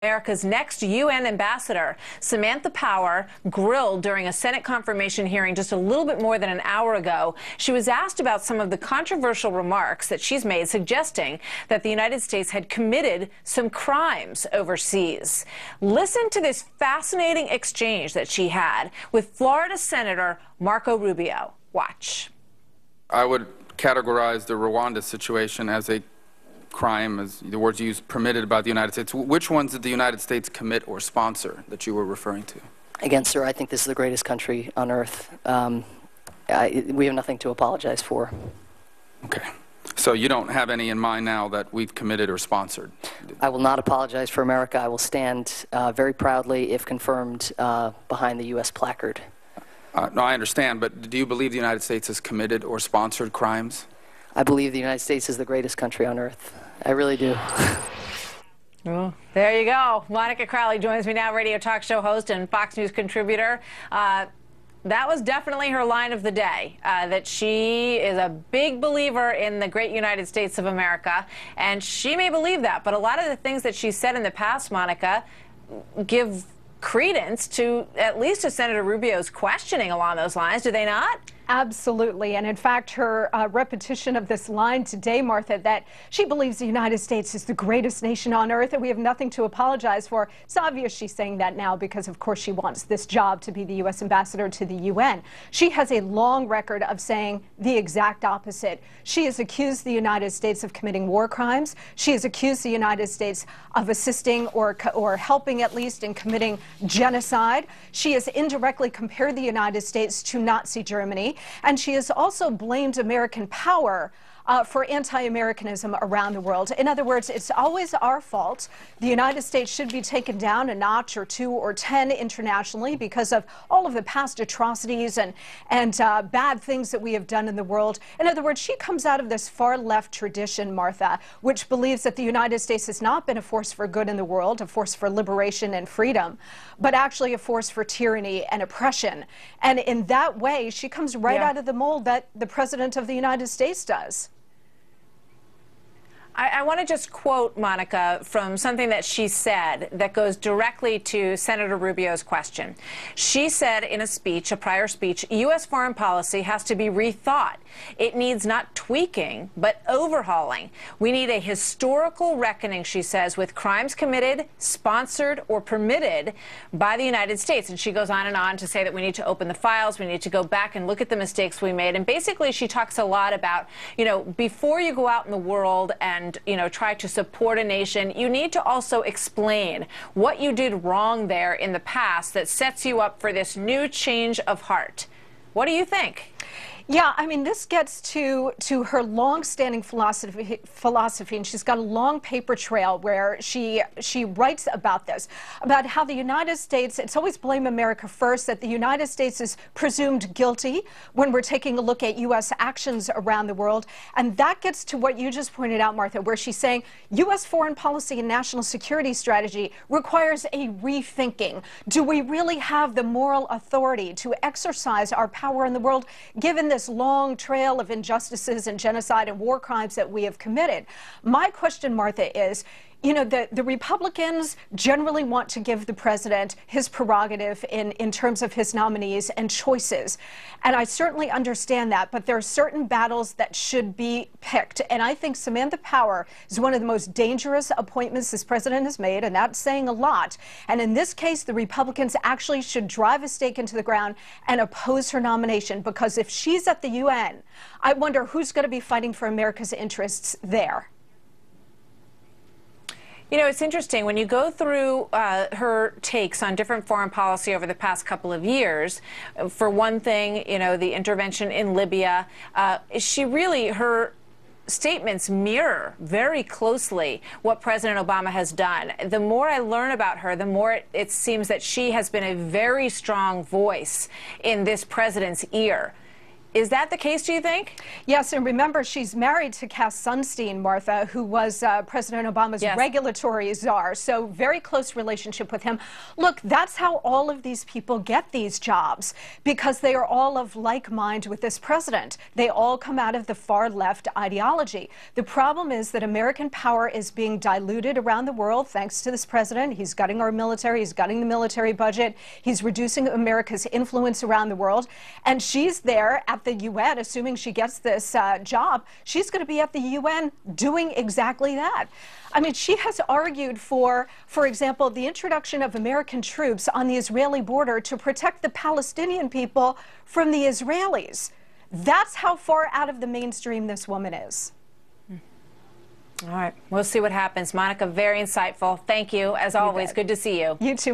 America's next UN ambassador, Samantha Power, grilled during a Senate confirmation hearing just a little bit more than an hour ago. She was asked about some of the controversial remarks that she's made, suggesting that the United States had committed some crimes overseas. Listen to this fascinating exchange that she had with Florida Senator Marco Rubio. Watch. I would categorize the Rwanda situation as a crime, as the words used, permitted by the United States. Which ones did the United States commit or sponsor that you were referring to? Again, sir, I think this is the greatest country on earth. We have nothing to apologize for. Okay. So you don't have any in mind now that we've committed or sponsored? I will not apologize for America. I will stand very proudly, if confirmed, behind the U.S. placard. No, I understand, but do you believe the United States has committed or sponsored crimes? I believe the United States is the greatest country on earth. I really do. Well, there you go. Monica Crowley joins me now, radio talk show host and Fox News contributor. That was definitely her line of the day, that she is a big believer in the great United States of America, and she may believe that, but a lot of the things that she said in the past, Monica, give credence to at least to Senator Rubio's questioning along those lines, do they not? Absolutely. And in fact, her repetition of this line today, Martha, that she believes the United States is the greatest nation on earth and we have nothing to apologize for. It's obvious she's saying that now because, of course, she wants this job to be the U.S. ambassador to the UN. She has a long record of saying the exact opposite. She has accused the United States of committing war crimes. She has accused the United States of assisting or helping, at least, in committing genocide. She has indirectly compared the United States to Nazi Germany. And she has also blamed American power for anti-Americanism around the world. In other words, it's always our fault. The United States should be taken down a notch or 2 or 10 internationally because of all of the past atrocities and bad things that we have done in the world. In other words, she comes out of this far-left tradition, Martha, which believes that the United States has not been a force for good in the world, a force for liberation and freedom, but actually a force for tyranny and oppression. And in that way, she comes right out of the mold that the President of the United States does. I want to just quote, Monica, from something that she said that goes directly to Senator Rubio's question. She said in a speech, a prior speech, U.S. foreign policy has to be rethought. It needs not tweaking, but overhauling. We need a historical reckoning, she says, with crimes committed, sponsored, or permitted by the United States. And she goes on and on to say that we need to open the files, we need to go back and look at the mistakes we made. And basically, she talks a lot about, before you go out in the world and try to support a nation, you need to also explain what you did wrong there in the past that sets you up for this new change of heart. What do you think? Yeah, I mean, this gets to her long-standing philosophy, and she's got a long paper trail where she writes about this, about how the United States, it's always blame America first, that the United States is presumed guilty when we're taking a look at U.S. actions around the world. And that gets to what you just pointed out, Martha, where she's saying U.S. foreign policy and national security strategy requires a rethinking. Do we really have the moral authority to exercise our power in the world, given this long trail of injustices and genocide and war crimes that we have committed? My question, Martha, is, the Republicans generally want to give the president his prerogative in terms of his nominees and choices. And I certainly understand that, but there are certain battles that should be picked. And I think Samantha Power is one of the most dangerous appointments this president has made, and that's saying a lot. And in this case, the Republicans actually should drive a stake into the ground and oppose her nomination, because if she's at the UN, I wonder who's going to be fighting for America's interests there. It's interesting when you go through her takes on different foreign policy over the past couple of years. For one thing, the intervention in Libya, her statements mirror very closely what President Obama has done. The more I learn about her, the more it seems that she has been a very strong voice in this president's ear. Is that the case, do you think? Yes, and remember, she's married to Cass Sunstein, Martha, who was President Obama's regulatory czar, so very close relationship with him. Look, that's how all of these people get these jobs, because they are all of like mind with this president. They all come out of the far-left ideology. The problem is that American power is being diluted around the world thanks to this president. He's gutting our military, he's gutting the military budget, he's reducing America's influence around the world, and she's there at the UN, assuming she gets this job, she's going to be at the UN doing exactly that. I mean, she has argued for example, the introduction of American troops on the Israeli border to protect the Palestinian people from the Israelis. That's how far out of the mainstream this woman is. All right, we'll see what happens. Monica, very insightful. Thank you, as always. Good to see you. You too, Martha.